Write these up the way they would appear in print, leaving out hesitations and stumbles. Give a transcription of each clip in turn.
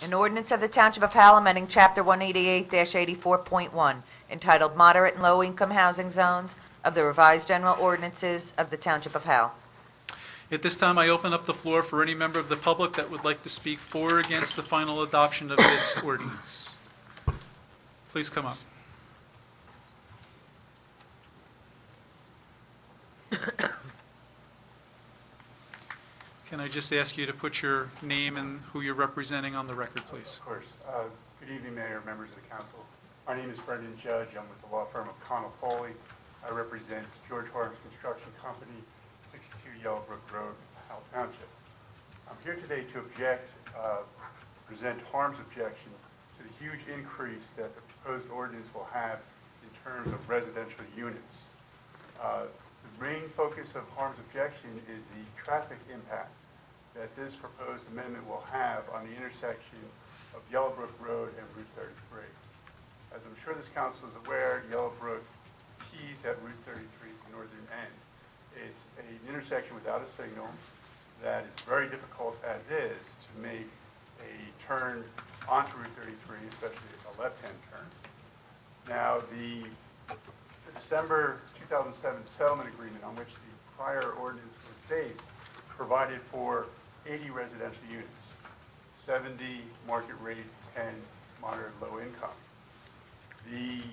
An ordinance of the Township of Howell amending Chapter 188-84.1, entitled Moderate and Low-Income Housing Zones of the Revised General Ordinances of the Township of Howell. At this time, I open up the floor for any member of the public that would like to speak for or against the final adoption of this ordinance. Please come up. Can I just ask you to put your name and who you're representing on the record, please? Of course. Good evening, Mayor, members of the council. My name is Brendan Judge. I'm with the law firm of Connell Foley. I represent George Harms Construction Company, 62 Yellowbrook Road, Howell Township. I'm here today to present Harms' objection to the huge increase that the proposed ordinance will have in terms of residential units. The main focus of Harms' objection is the traffic impact that this proposed amendment will have on the intersection of Yellowbrook Road and Route 33. As I'm sure this council is aware, Yellowbrook keys at Route 33 at the northern end. It's an intersection without a signal that is very difficult as is to make a turn onto Route 33, especially a left-hand turn. Now, the December 2007 settlement agreement on which the prior ordinance was based provided for 80 residential units, 70 market rate, 10 moderate low income. The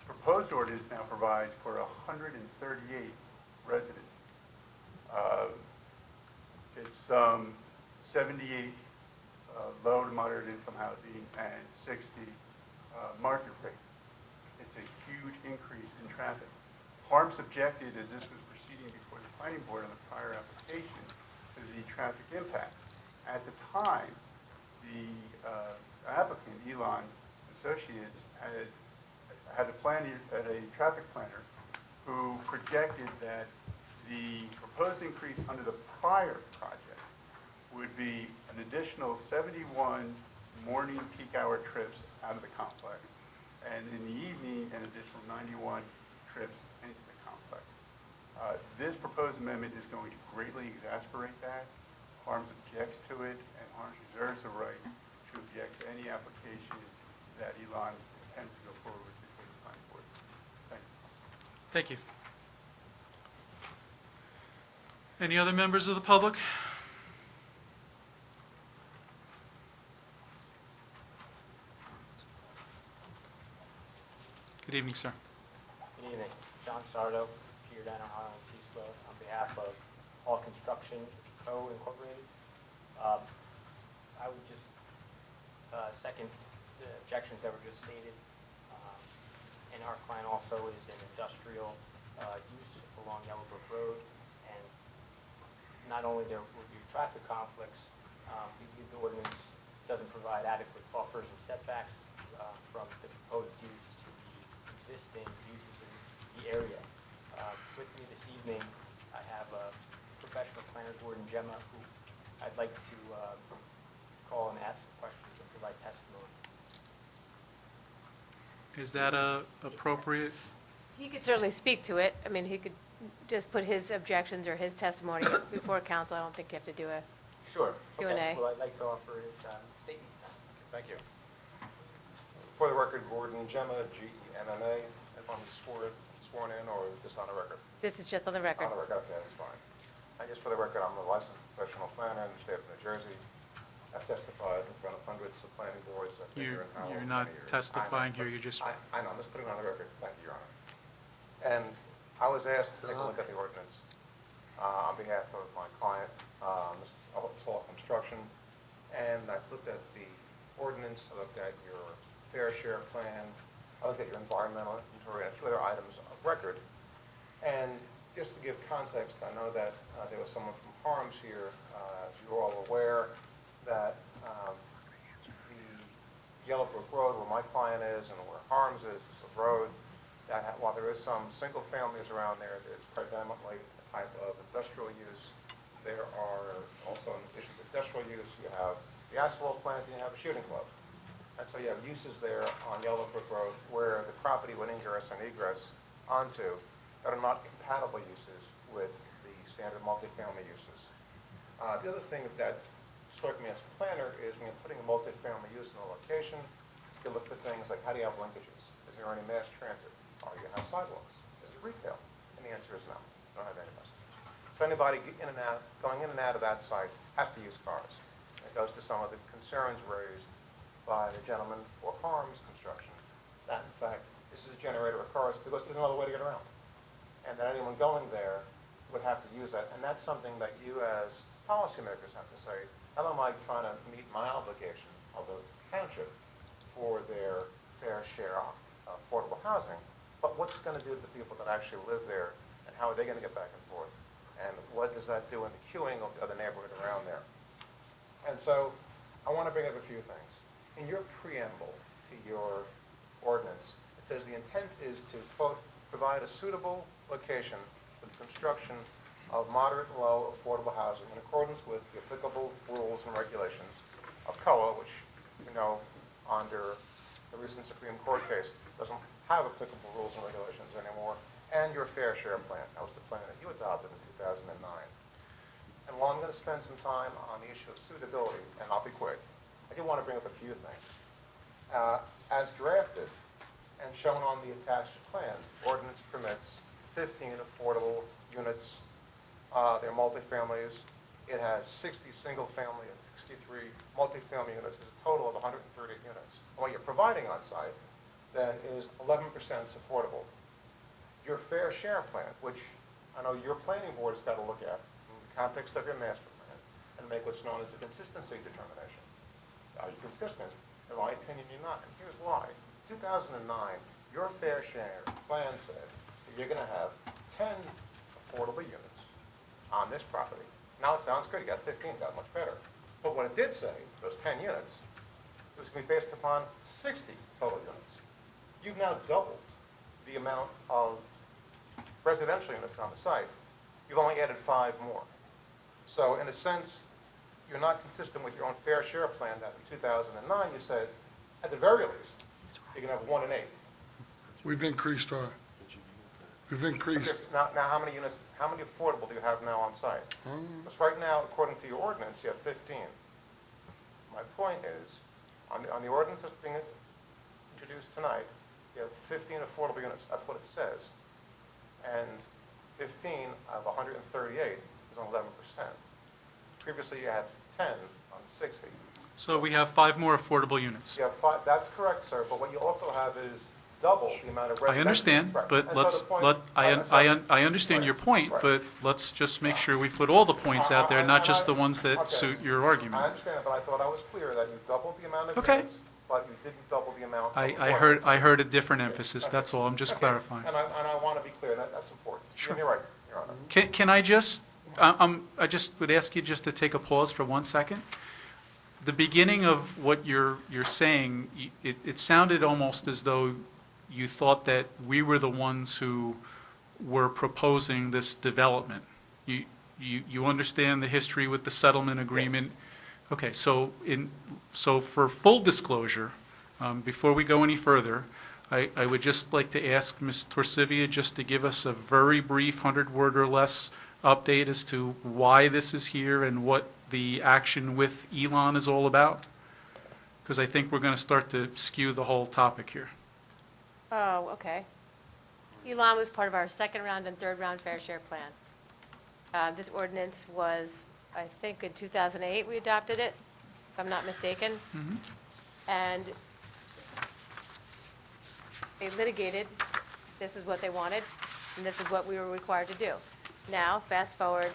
proposed ordinance now provides for 138 residents. It's 78 low to moderate income housing and 60 market rate. It's a huge increase in traffic. Harms objected, as this was proceeding before the planning board on the prior application, to the traffic impact. At the time, the applicant, Elon Associates, had a traffic planner who projected that the proposed increase under the prior project would be an additional 71 morning peak hour trips out of the complex, and in the evening, an additional 91 trips into the complex. This proposed amendment is going to greatly exasperate that. Harms objects to it, and Harms reserves the right to object to any application that Elon intends to go forward with before the planning board. Thank you. Thank you. Any other members of the public? Good evening, sir. Good evening. John Sardo, Giordano Highland Peaceville, on behalf of All Construction Co. Incorporated. I would just second the objections that were just stated. And our client also is an industrial use along Yellowbrook Road. And not only there will be traffic conflicts, the ordinance doesn't provide adequate buffers and setbacks from the proposed use to the existing uses in the area. With me this evening, I have a professional planner, Gordon Gemma, who I'd like to call and ask questions and provide testimony. Is that appropriate? He could certainly speak to it. I mean, he could just put his objections or his testimony before council. I don't think you have to do a Sure. Q&A. Okay. Well, I'd like to offer his statements now. Thank you. For the record, Gordon Gemma, Gemma, if I'm sworn in or just on the record? This is just on the record. On the record, okay, that's fine. And just for the record, I'm a licensed professional planner in the state of New Jersey. I've testified in front of hundreds of planning boards. I've been here in Howell You're for not many years. testifying here, I know, you're just... I know, I'm just putting it on the record. Thank you, Your Honor. And I was asked to take a look at the ordinance on behalf of my client, All Construction, and I've looked at the ordinance, I looked at your fair share plan, I looked at your environmental inventory, and a few other items of record. And just to give context, I know that there was someone from Harms here, as you're all aware, that the Yellowbrook Road, where my client is and where Harms is a road that, while there is some single families around there, there's predominantly a type of industrial use. There are also, in addition to industrial use, you have the asphalt plant and you have a shooting club. And so you have uses there on Yellowbrook Road where the property would ingress and egress onto that are not compatible uses with the standard multifamily uses. The other thing that struck me as a planner is when you're putting a multifamily use in a location, you look for things like, how do you have linkages? Is there any mass transit? Are you have sidewalks? Is it retail? And the answer is no. Don't have any of those. So anybody going in and out of that site has to use cars. It goes to some of the concerns raised by the gentleman for Harms Construction, that in fact, this is a generator of cars because there's no other way to get around. And that anyone going there would have to use that. And that's something that you as policymakers have to say, how am I trying to meet my obligation of the township for their fair share of affordable housing, but what's it going to do to the people that actually live there, and how are they going to get back and forth? And what does that do in the queuing of the neighborhood around there? And so I want to bring up a few things. In your preamble to your ordinance, it says the intent is to, quote, provide a suitable location for the construction of moderate and low affordable housing in accordance with the applicable rules and regulations of COA, which you know under the recent Supreme Court case doesn't have applicable rules and regulations anymore, and your fair share plan. That was the plan that you adopted in 2009. And while I'm going to spend some time on the issue of suitability, and I'll be quick, I do want to bring up a few things. As drafted and shown on the attached plans, the ordinance permits 15 affordable units. They're multifamilies. It has 60 single-family and 63 multifamily units. It's a total of 130 units. And what you're providing on site then is 11% affordable. Your fair share plan, which I know your planning board has got to look at in the context of your master plan and make what's known as the consistency determination. Are you consistent? In my opinion, you're not. And here's why. 2009, your fair share plan said that you're going to have 10 affordable units on this property. Now it sounds good. You got 15, got much better. But what it did say, those 10 units, it was going to be based upon 60 total units. You've now doubled the amount of residential units on the site. You've only added 5 more. So in a sense, you're not consistent with your own fair share plan that in 2009 you said, at the very least, you're going to have 1 in 8. We've increased. Now how many units, how many affordable do you have now on site? Because right now, according to your ordinance, you have 15. My point is, on the ordinance that's being introduced tonight, you have 15 affordable units. That's what it says. And 15 of 138 is on 11%. Previously, you had 10 on 60. So we have 5 more affordable units. You have 5, that's correct, sir, but what you also have is double the amount of residential. I understand, Right. but And so let's, the point- let, I understand Right. your point, Right. but let's just make sure we put all the points out there, not just the ones that Okay. suit your I argument. understand, but I thought I was clear that you doubled the amount of Okay. units, but you didn't double the amount of I heard a different emphasis, that's all, I'm just Okay. clarifying. And I want to be clear, that's important. Sure. And you're right, Your Honor. Can I just, I just would ask you just to take a pause for 1 second. The beginning of what you're saying, it sounded almost as though you thought that we were the ones who were proposing this development. You understand the history with the settlement agreement? Yes. Okay, so for full disclosure, before we go any further, I would just like to ask Ms. Torsivia just to give us a very brief 100-word or less update as to why this is here and what the action with Elon is all about? Because I think we're going to start to skew the whole topic here. Oh, okay. Elon was part of our second round and third round fair share plan. This ordinance was, I think, in 2008 we adopted it, if I'm not mistaken. And they litigated, this is what they wanted, and this is what we were required to do. Now, fast forward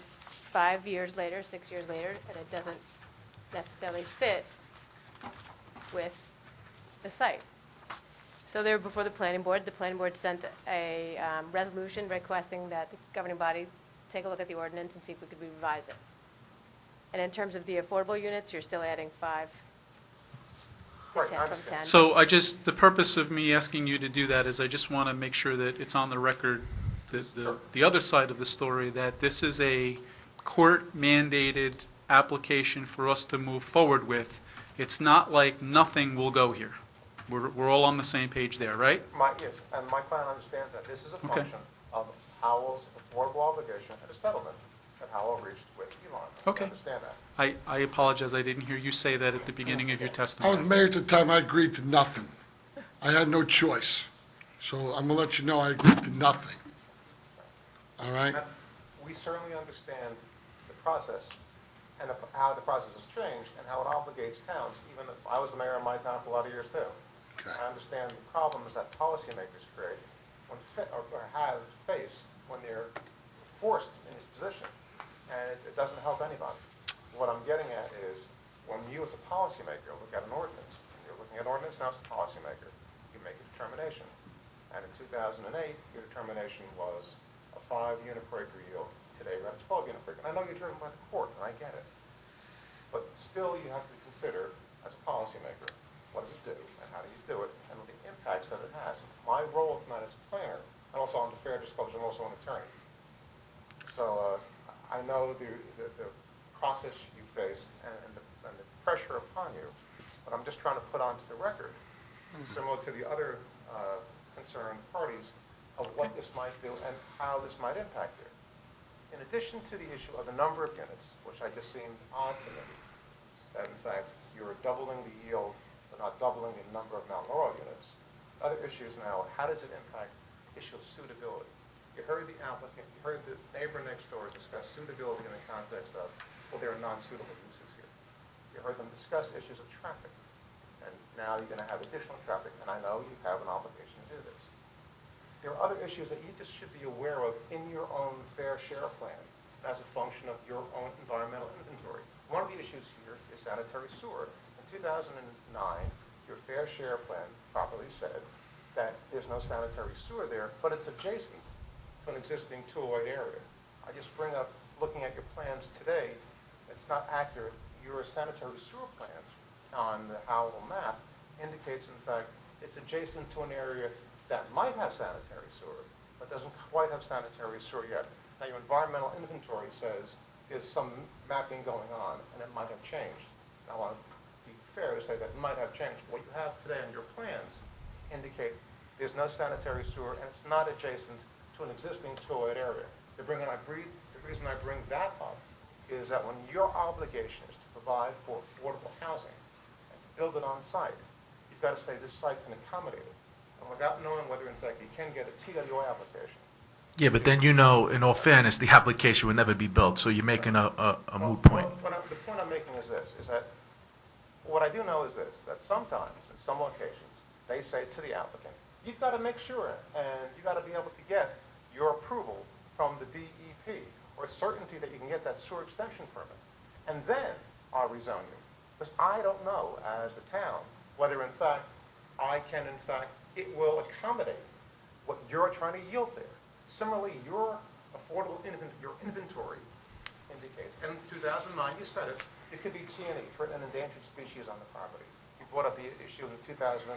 5 years later, 6 years later, and it doesn't necessarily fit with the site. So they were before the planning board. The planning board sent a resolution requesting that the governing body take a look at the ordinance and see if we could revise it. And in terms of the affordable units, you're still adding 5 Right, I 10 from understand. 10. So the purpose of me asking you to do that is I just want to make sure that it's on the record, the other side of the story, that this is a court-mandated application for us to move forward with. It's not like nothing will go here. We're all on the same page there, right? Yes, and my client understands that this is a Okay. function of Howell's affordable obligation and a settlement. at how I reached with Elon. Okay. I understand that. I apologize, I didn't hear you say that at the beginning of your I was testimony. mayor at the time, I agreed to nothing. I had no choice. So I'm gonna let you know I agreed to nothing. All right? And we certainly understand the process and how the process has changed and how it obligates towns, even if I was the mayor of my town for a lot of years too. Okay. I understand the problems that policymakers create when or have faced when they're forced in this position, and it doesn't help anybody. What I'm getting at is, when you as a policymaker look at an ordinance, and you're looking at an ordinance now as a policymaker, you make a determination. And in 2008, your determination was a 5-unit per acre yield. Today, we're at a 12-unit per acre. I know you're driven by the court, and I get it. But still, you have to consider, as a policymaker, what does it do, and how do you do it, and the impacts that it has. My role tonight as a planner, and also on the fair disclosure, I'm also an attorney. So I know the process you face and the pressure upon you, but I'm just trying to put onto the record, similar to the other concerned parties, of what this might do and how this might impact you. In addition to the issue of the number of units, which I just seemed odd to me, that in fact you're doubling the yield, but not doubling the number of Mount Laurel units. Other issues now, how does it impact the issue of suitability? You heard the applicant, you heard the neighbor next door discuss suitability in the context of, well, there are non-suitable uses here. You heard them discuss issues of traffic, and now you're going to have additional traffic, and I know you have an obligation to do this. There are other issues that you just should be aware of in your own fair share plan as a function of your own environmental inventory. One of the issues here is sanitary sewer. In 2009, your fair share plan properly said that there's no sanitary sewer there, but it's adjacent to an existing 208 area. I just bring up, looking at your plans today, it's not accurate. Your sanitary sewer plan on the Howell map indicates, in fact, it's adjacent to an area that might have sanitary sewer, but doesn't quite have sanitary sewer yet. Now, your environmental inventory says there's some mapping going on, and it might have changed. I want to be fair to say that it might have changed. What you have today on your plans indicate there's no sanitary sewer, and it's not adjacent to an existing 208 area. The reason I bring that up is that when your obligation is to provide for affordable housing and to build it on site, you've got to say this site can accommodate it. And without knowing whether, in fact, you can get a TWA application. Yeah, but then in all fairness, the application would never be built, so you're making a moot point. The point I'm making is this, is that what I do know is this, that sometimes, in some locations, they say to the applicant, you've got to make sure, and you've got to be able to get your approval from the DEP, or certainty that you can get that sewer extension permit. And then I'll rezone you. Because I don't know, as the town, whether in fact it will accommodate what you're trying to yield there. Similarly, your affordable inventory indicates, and in 2009 you said it could be T&E, for an endangered species on the property. You brought up the issue in the 2009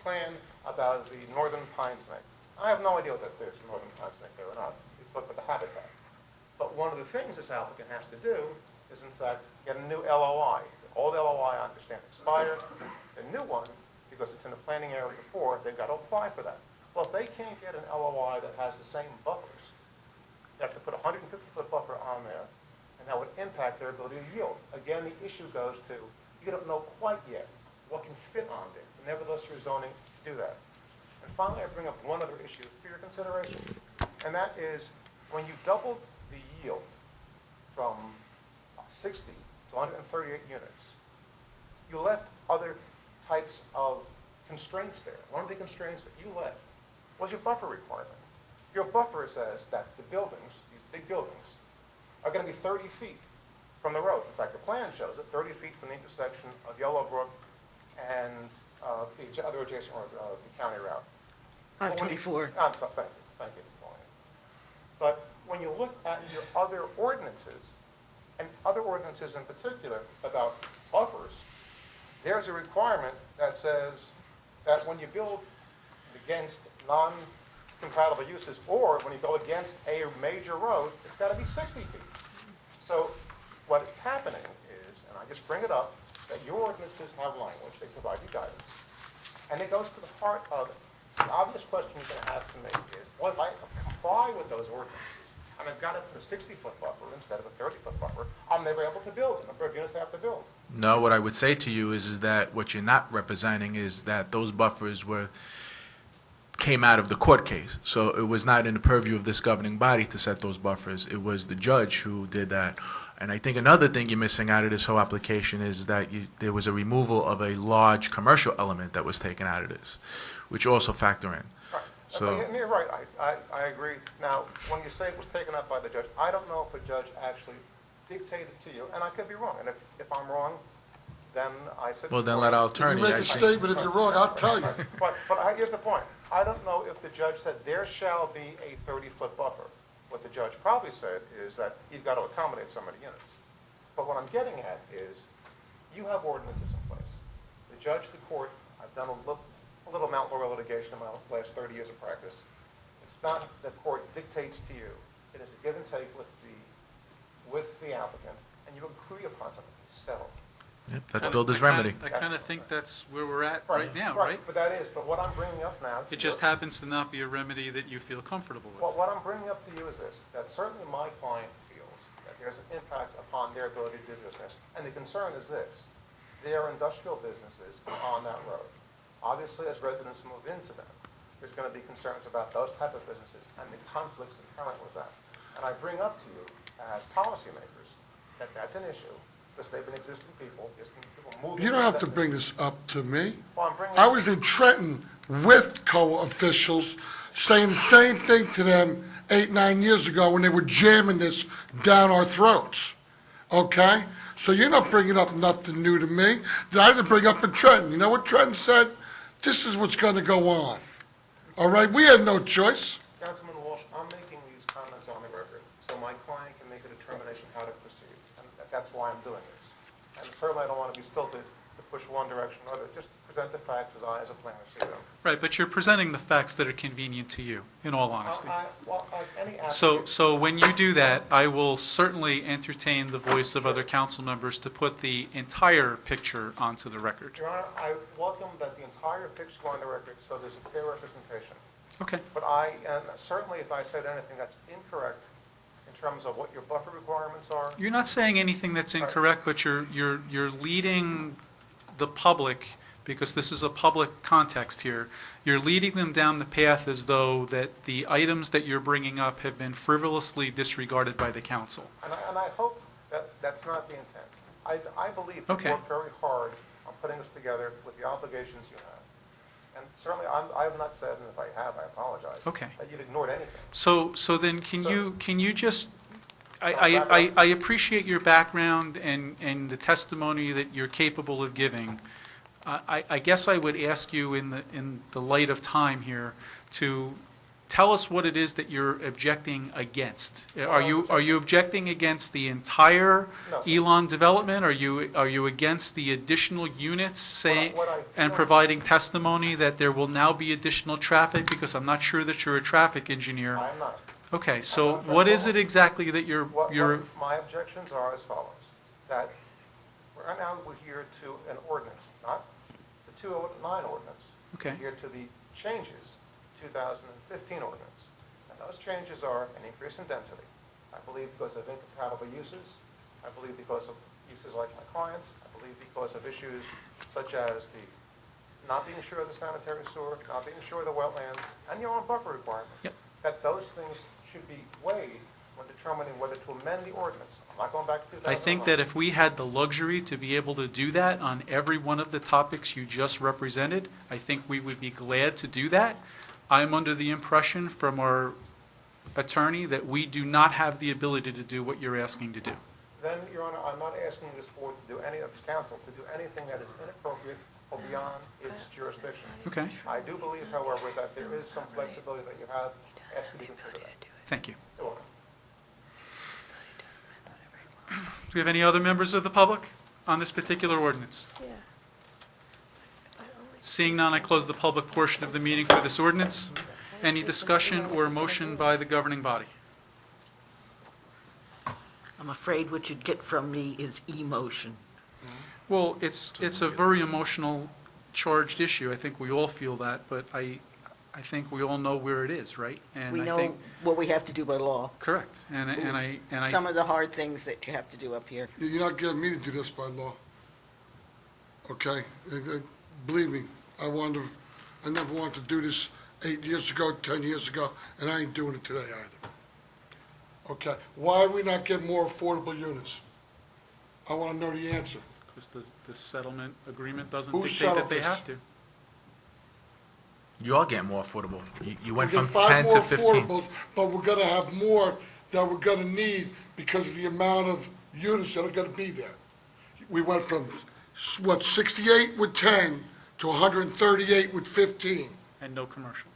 plan about the northern pine snake. I have no idea that there's a northern pine snake there or not. You look at the habitat. But one of the things this applicant has to do is, in fact, get a new LOI. The old LOI, I understand, expired. The new one, because it's in the planning area 4, they've got to apply for that. Well, if they can't get an LOI that has the same buffers, they have to put a 150-foot buffer on there, and that would impact their ability to yield. Again, the issue goes to, you don't know quite yet what can fit on there. Nevertheless, your zoning to do that. And finally, I bring up one other issue for your consideration, and that is when you doubled the yield from 60 to 138 units, you left other types of constraints there. One of the constraints that you left was your buffer requirement. Your buffer says that the buildings, these big buildings, are going to be 30 feet from the road. In fact, the plan shows it, 30 feet from the intersection of Yellowbrook and the other adjacent road, the county route. 524. I'm sorry, thank you. But when you look at your other ordinances, and other ordinances in particular about buffers, there's a requirement that says that when you build against non-compatible uses, or when you go against a major road, it's got to be 60 feet. So what's happening is, and I just bring it up, that your ordinances have language, they provide you guidance, and it goes to the heart of the obvious question you're going to have to make is, well, if I comply with those ordinances, and I've got to put a 60-foot buffer instead of a 30-foot buffer, I'm never able to build the number of units I have to build. No, what I would say to you is that what you're not representing is that those buffers came out of the court case. So it was not in the purview of this governing body to set those buffers. It was the judge who did that. And I think another thing you're missing out of this whole application is that there was a removal of a large commercial element that was taken out of this, which also factor in. Right. So, And you're right, I agree. Now, when you say it was taken up by the judge, I don't know if a judge actually dictated to you, and I could be wrong. And if I'm wrong, then I said... well, then let our If you attorney... make I a think- statement, if you're wrong, I'll tell you. But here's the point. I don't know if the judge said there shall be a 30-foot buffer. What the judge probably said is that he's got to accommodate so many units. But what I'm getting at is, you have ordinances in place. The judge, the court, I've done a little amount of litigation in my last 30 years of practice. It's not the court dictates to you. It is a give and take with the applicant, and you agree upon something, it's settled. Yep, that's builder's remedy. I kind of think that's where we're at right now, right? But that is, but what I'm bringing up now... It just happens to not be a remedy that you feel comfortable with. What I'm bringing up to you is this, that certainly my client feels that there's an impact upon their ability to do business. And the concern is this, there are industrial businesses on that road. Obviously, as residents move into them, there's going to be concerns about those type of businesses and the conflicts inherent with that. And I bring up to you, as policymakers, that that's an issue, because they've been existing people, there's been people moving... You don't have to bring this up to me. Well, I'm bringing... I was in Trenton with co-officials saying the same thing to them 8, 9 years ago when they were jamming this down our throats, okay? So you're not bringing up nothing new to me that I didn't bring up in Trenton. You know what Trenton said? This is what's going to go on, all right? We had no choice. Councilman Walsh, I'm making these comments on the record, so my client can make a determination how to proceed, and that's why I'm doing this. And certainly I don't want to be stilted to push one direction or the other, just present the facts as I, as a planner, see them. Right, but you're presenting the facts that are convenient to you, in all honesty. Any applicant... So when you do that, I will certainly entertain the voice of other council members to put the entire picture onto the record. Your Honor, I welcome that the entire picture go on the record, so there's a fair representation. Okay. But and certainly if I said anything that's incorrect in terms of what your buffer requirements are... You're not saying anything that's incorrect, but you're leading the public, because this is a public context here, you're leading them down the path as though that the items that you're bringing up have been frivolously disregarded by the council. And I hope that that's not the intent. I believe you Okay. worked very hard on putting this together with the obligations you have. And certainly, I have not said, and if I have, I apologize, Okay. that you've ignored anything. So then can you just, I appreciate your background and the testimony that you're capable of giving. I guess I would ask you in the light of time here to tell us what it is that you're objecting against. Are you objecting against the entire No, sir. Elon development? Are you against the additional units, saying, What I and feel- providing testimony that there will now be additional traffic? Because I'm not sure that you're a traffic engineer. I am not. Okay, so what is it exactly that What you're, my objections are as follows, that right now we're here to an ordinance, not the 2009 ordinance. okay, We're here to the changes, 2015 ordinance. And those changes are an increase in density. I believe because of incompatible uses. I believe because of uses like my clients. I believe because of issues such as the not being sure of the sanitary sewer, not being sure of the wetlands, and your own buffer requirements. Yep. That those things should be weighed when determining whether to amend the ordinance. I'm not going back to 2009. I think that if we had the luxury to be able to do that on every one of the topics you just represented, I think we would be glad to do that. I'm under the impression from our attorney that we do not have the ability to do what you're asking to do. Then, Your Honor, I'm not asking this board to do any of this council to do anything that is inappropriate or beyond its jurisdiction. Okay, I do believe, however, that there is some flexibility that you have. Ask you to consider that. thank you. You're welcome. Do we have any other members of the public on this particular ordinance? Yeah. Seeing none, I close the public portion of the meeting for this ordinance. Any discussion or motion by the governing body? I'm afraid what you'd get from me is emotion. Well, it's a very emotional charged issue. I think we all feel that, but I think we all know where it is, right? And We I know think what we have to do by law. correct. And Some of the hard things that you have to do up here. You're not getting me to do this by law. Okay? Believe me, I never wanted to do this 8 years ago, 10 years ago, and I ain't doing it today either. Okay? Why are we not getting more affordable units? I want to know the answer. because the settlement agreement doesn't Who dictate that settled they this? have to. You are getting more affordable. You went We from get 5 10 more to 15. affordables, but we're gonna have more that we're gonna need because of the amount of units that are gonna be there. We went from, 68 with 10 to 138 with 15. And no commercial.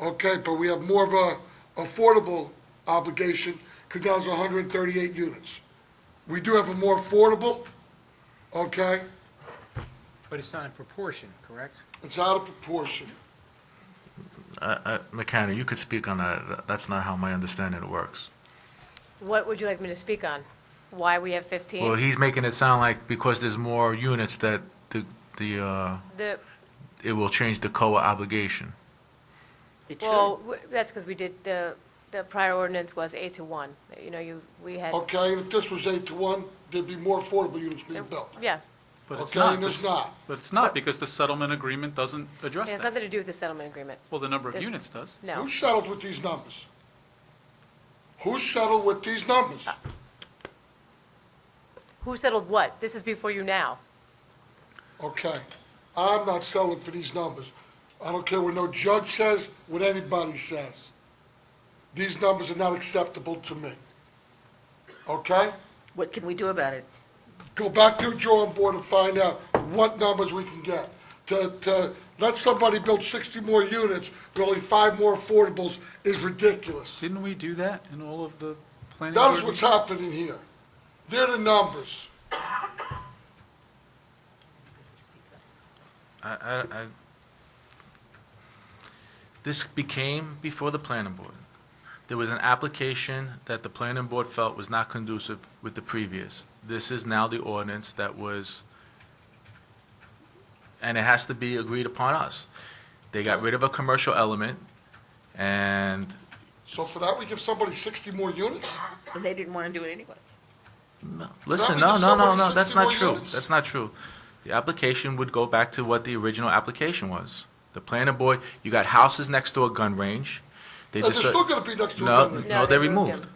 Okay, but we have more of a affordable obligation because now it's 138 units. We do have a more affordable, okay? But it's not in proportion, correct? It's out of proportion. McKenna, you could speak on that. That's not how my understanding it works. What would you like me to speak on? Why we have 15? Well, he's making it sound like because there's more units that The, it will change the COA obligation. It should. well, that's because we did, the prior ordinance was 8 to 1. You know, we had, Okay, and if this was 8 to 1, there'd be more affordable units being built. yeah. But it's Okay, not. and it's not. But it's not because the settlement agreement doesn't address It has that. nothing to do with the settlement agreement. Well, the number of This- units does. No. Who settled with these numbers? Who settled with these numbers? Who settled what? This is before you now. Okay, I'm not selling for these numbers. I don't care what no judge says, what anybody says. These numbers are not acceptable to me. Okay? What can we do about it? Go back to the drawing board and find out what numbers we can get. To let somebody build 60 more units, but only 5 more affordables is ridiculous. Didn't we do that in all of the planning? That board is what's meetings? happening here. They're the numbers. This became before the planning board. There was an application that the planning board felt was not conducive with the previous. This is now the ordinance that was, and it has to be agreed upon us. They got rid of a commercial element, and, So for that, we give somebody 60 more units? And they didn't want to do it anyway. listen, Now we give somebody that's 60 not more true. units? That's not true. The application would go back to what the original application was. The planning board, you got houses next to a gun range. They They're just still gonna be next to a No, gun range. no, they removed.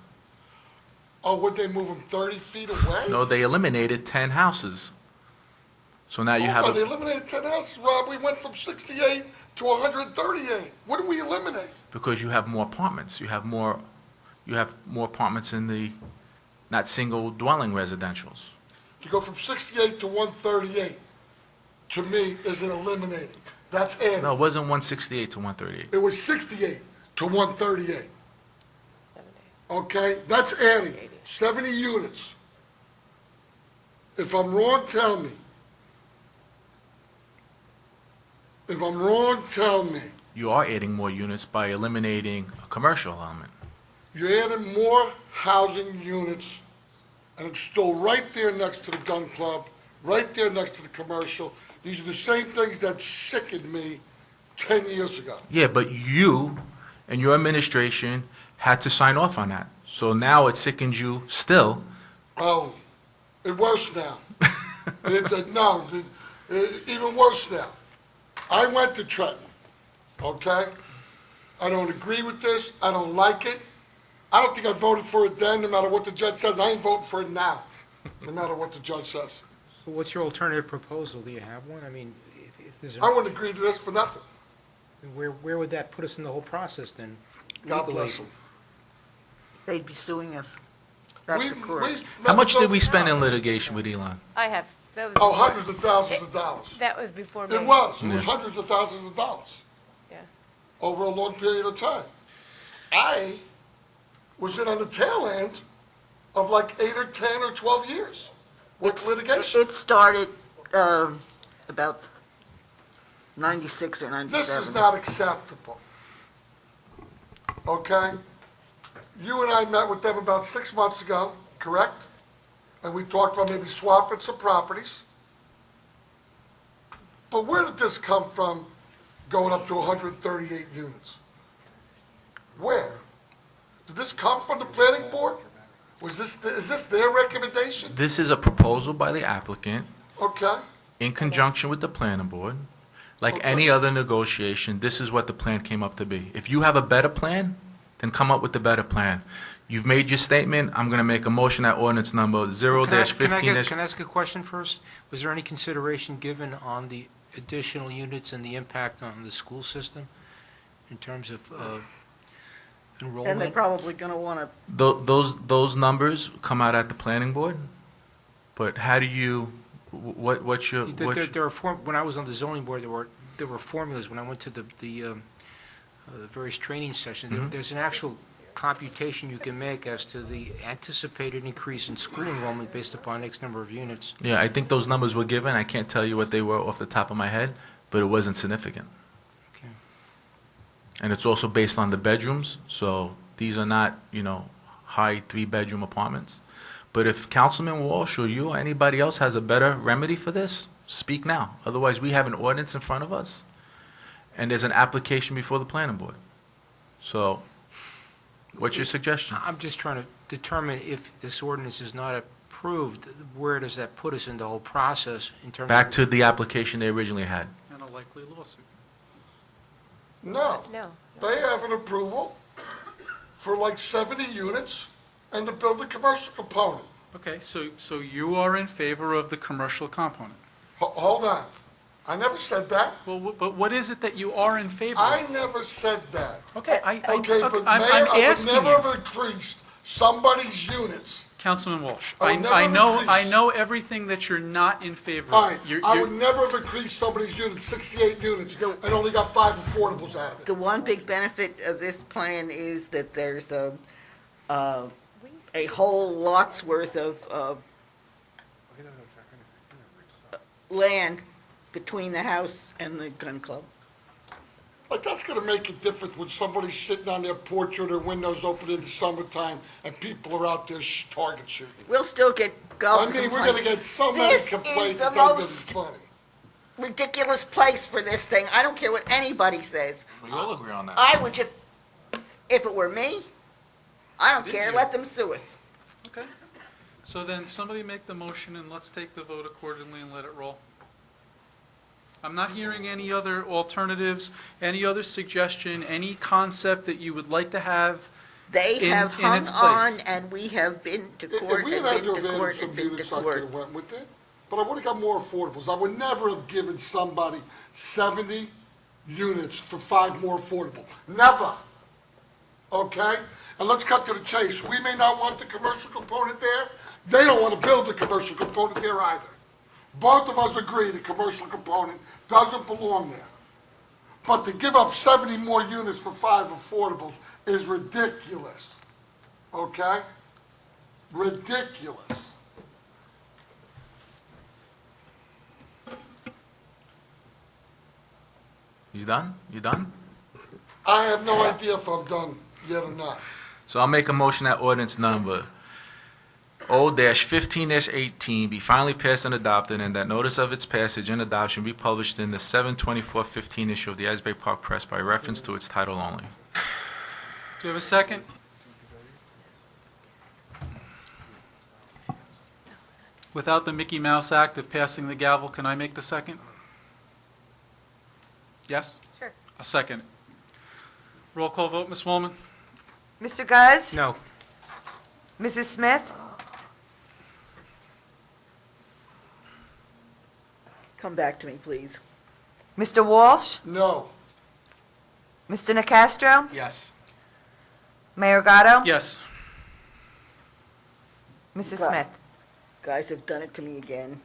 Oh, would they move them 30 feet away? No, they eliminated 10 houses. So now you have, Oh, they a- eliminated 10 houses, Rob. We went from 68 to 138. What did we eliminate? because you have more apartments. You have more apartments in the, not single dwelling residentials. To go from 68 to 138, to me, isn't eliminating. That's adding. No, it wasn't 168 to 138. It was 68 to 138. 70. Okay? That's adding 70 units. If I'm wrong, tell me. If I'm wrong, tell me. You are adding more units by eliminating a commercial element. You're adding more housing units, and it's still right there next to the gun club, right there next to the commercial. These are the same things that sickened me 10 years ago. Yeah, but you and your administration had to sign off on that. So now it sickens you still. Oh, it's worse now. Even worse now. I went to Trenton, okay? I don't agree with this. I don't like it. I don't think I voted for it then, no matter what the judge says, and I ain't voting for it now, no matter what the judge says. So what's your alternative proposal? Do you have one? I mean, if there's, I wouldn't agree to this for nothing. where would that put us in the whole process then? God legally? bless them. They'd be suing us back to court. How much did we spend in litigation with Elon? I have, that was. Oh, before- hundreds of thousands of dollars. That was before me. It was Yeah. hundreds of thousands of dollars Yeah. over a long period of time. I was in on the tail end of like 8 or 10 or 12 years with litigation. It started about 96 or 97. This is not acceptable. Okay? You and I met with them about 6 months ago, correct? And we talked about maybe swapping some properties. But where did this come from? going up to 138 units. Where? Did this come from the planning board? Is this their recommendation? This is a proposal by the applicant Okay, in conjunction with the planning board. Like Okay. any other negotiation, this is what the plan came up to be. If you have a better plan, then come up with the better plan. You've made your statement, I'm going to make a motion that ordinance number 0-15. Can I ask a question first? Was there any consideration given on the additional units and the impact on the school system in terms of And they're enrollment? probably going to want to, Those numbers come out at the planning board, but how do you, what's your, When I was on the zoning board, there were formulas. When I went to the various training sessions, Mm-hmm. there's an actual computation you can make as to the anticipated increase in school enrollment based upon X number of units. yeah, I think those numbers were given, I can't tell you what they were off the top of my head, but it wasn't significant. Okay. And it's also based on the bedrooms, so these are not, high three-bedroom apartments. But if Councilman Walsh or you or anybody else has a better remedy for this, speak now. Otherwise, we have an ordinance in front of us, and there's an application before the planning board. So, what's your suggestion? I'm just trying to determine if this ordinance is not approved, where does that put us in the whole process in terms of... Back to the application they originally had. And a likely lawsuit. no. No. They have an approval for like 70 units and to build a commercial component. Okay, so you are in favor of the commercial component. Hold on. I never said that. Well, but what is it that you are in favor I of? never said that. Okay, Okay, but I'm Mayor, I would asking never you. have increased somebody's units. Councilman Walsh, I would I never know, I increase. know everything that you're not in favor All of. right, You're- I you're- would never have increased somebody's units, 68 units, and only got 5 affordables out of it. the one big benefit of this plan is that there's a whole lot's worth of land between the house and the gun club. Like, that's gonna make a difference when somebody's sitting on their porch or their windows open in the summertime and people are out there target shooting. We'll still get golf I mean, we're gonna get so many This is complaints, the it's not gonna be most- funny. ridiculous place for this thing. I don't care what anybody says. We all agree on that. I would just, if it were me, I don't It is care, you. let them sue us. Okay. So then somebody make the motion and let's take the vote accordingly and let it roll. I'm not hearing any other alternatives, any other suggestion, any concept that you would like to have. They In- have in hung its on, place. and we have been to If court we and had had to been to have court added some and been to units, I court. could've went with it, but I would've got more affordables. I would never have given somebody 70 units for 5 more affordable. Never. Okay? And let's cut to the chase. We may not want the commercial component there. They don't want to build the commercial component there either. Both of us agree the commercial component doesn't belong there. But to give up 70 more units for 5 affordables is ridiculous. Okay? Ridiculous. You done? You done? I have no idea if I'm done yet or not. So I'll make a motion that ordinance number O-15-18 be finally passed and adopted, and that notice of its passage and adoption be published in the 7/24/15 issue of the Asbury Park Press by reference to its title only. Do you have a second? Without the Mickey Mouse Act of passing the gavel, can I make the second? Yes? Sure. A second. Roll call vote, Ms. Wallman? Mr. Guz? No. Mrs. Smith? Come back to me, please. Mr. Walsh? No. Mr. Nicastro? Yes. Mayor Gotto? Yes. Mrs. Got- Smith? Guys have done it to me again.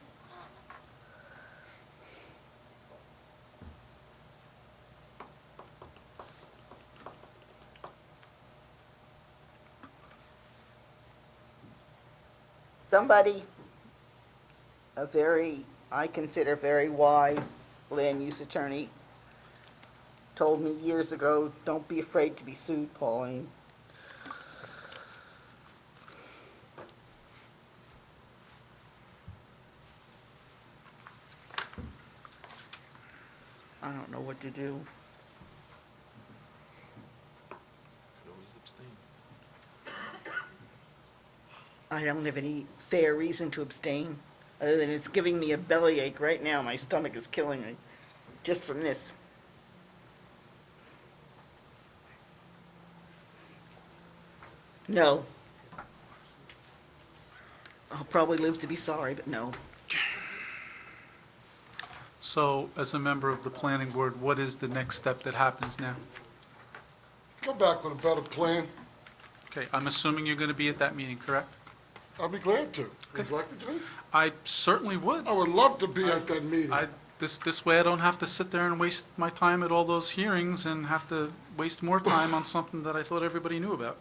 Somebody, I consider very wise land use attorney, told me years ago, don't be afraid to be sued, Pauline. I don't know what to do. I don't have any fair reason to abstain, other than it's giving me a bellyache right now. My stomach is killing me, just from this. No. I'll probably live to be sorry, but no. So, as a member of the planning board, what is the next step that happens now? Come back with a better plan. Okay, I'm assuming you're going to be at that meeting, correct? I'll be glad to. Would you like me to be? I certainly would. I would love to be at that meeting. This way I don't have to sit there and waste my time at all those hearings and have to waste more time on something that I thought everybody knew about.